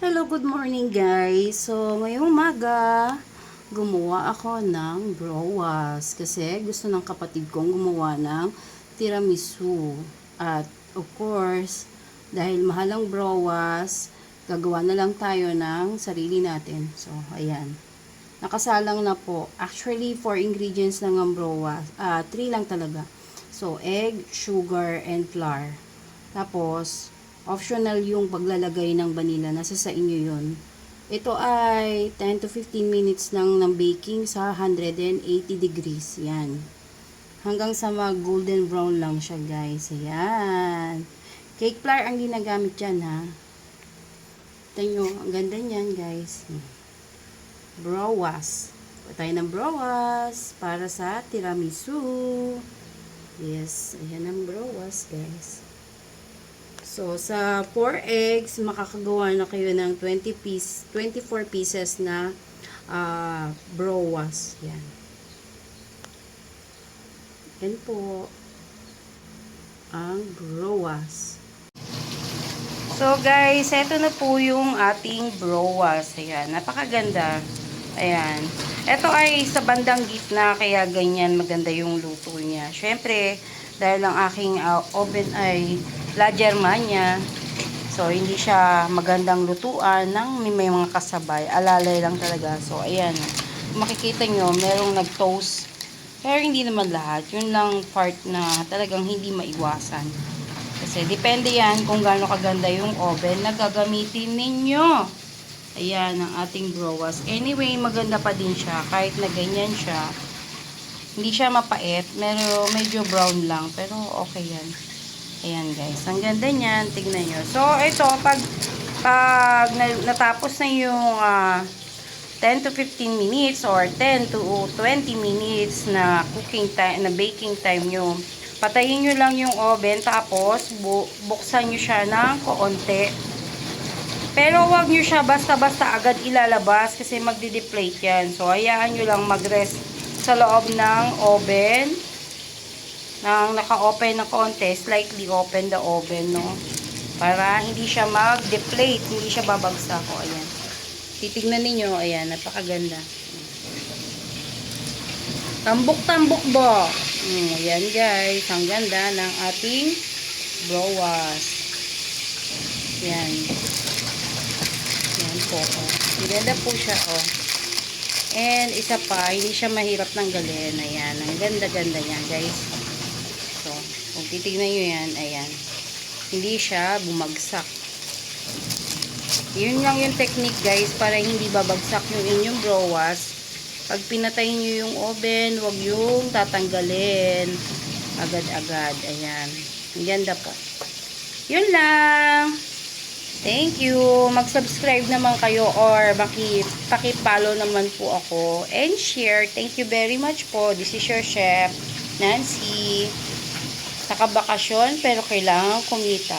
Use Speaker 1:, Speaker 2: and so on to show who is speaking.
Speaker 1: Hello, good morning guys. So, ngayong umaga, gumawa ako ng browas kasi gusto ng kapatid kong gumawa ng tiramisu. At of course, dahil mahal ang browas, gagawa na lang tayo ng sarili natin. So, ayan. Nakasalang na po. Actually, 4 ingredients lang ang browas. 3 lang talaga. So, egg, sugar, and flour. Tapos, optional yung paglalagay ng vanilla. Nasa sa inyo yun. Ito ay 10 to 15 minutes lang ng baking sa 180 degrees. Yan. Hanggang sa mag golden brown lang siya guys. Ayan. Cake flour ang ginagamit dyan ha. Ito nyo. Ang ganda niyan guys. Browas. Patay ng browas para sa tiramisu. Yes. Ayan ang browas guys. So, sa 4 eggs, makakagawa na kayo ng 24 pieces na browas. Yan. Yan po ang browas. So, guys, ito na po yung ating browas. Ayan, napakaganda. Ayan. Ito ay sa bandang gitna, kaya ganyan maganda yung luto niya. Syempre, dahil ang aking oven ay La Germania. So, hindi siya magandang lutuan ng may mga kasabay. Alalay lang talaga. So, ayan. Makikita nyo, merong nag-toast. Pero hindi naman lahat. Yun lang part na talagang hindi maiwasan. Kasi depende yan kung gaano kaganda yung oven na gagamitin ninyo. Ayan, ang ating browas. Anyway, maganda pa din siya. Kahit na ganyan siya. Hindi siya mapait. Medyo brown lang. Pero okay yan. Ayan guys, ang ganda niyan, tignan nyo. So, ito, pag natapos na yung 10 to 15 minutes or 10 to 20 minutes na cooking time, na baking time nyo, patayin nyo lang yung oven, tapos buksan nyo siya ng konti. Pero wag nyo siya basta-basta agad ilalabas kasi magdi-deflate yan. So, hayaan nyo lang mag-rest sa loob ng oven. Nang naka-open na konti, slightly open the oven, no? Para hindi siya mag-deflate, hindi siya babagsak. O, ayan. Titignan ninyo, ayan, napakaganda. Tambok-tambok ba? Ayan guys, ang ganda ng ating browas. Ayan. Ayan po, o. Ang ganda po siya, o. And, isa pa, hindi siya mahirap tanggalin. Ayan, ang ganda-ganda niya, guys. So, kung titignan nyo yan, ayan. Hindi siya bumagsak. Yun lang yung technique guys, para hindi babagsak yung inyong browas. Pag pinatay nyo yung oven, huwag yung tatanggalin agad-agad. Ayan. Ang ganda po. Yun lang. Thank you. Mag-subscribe naman kayo or paki-follow naman po ako. And share. Thank you very much po. This is your chef, Nancy. Nakabakasyon pero kailangan kumita.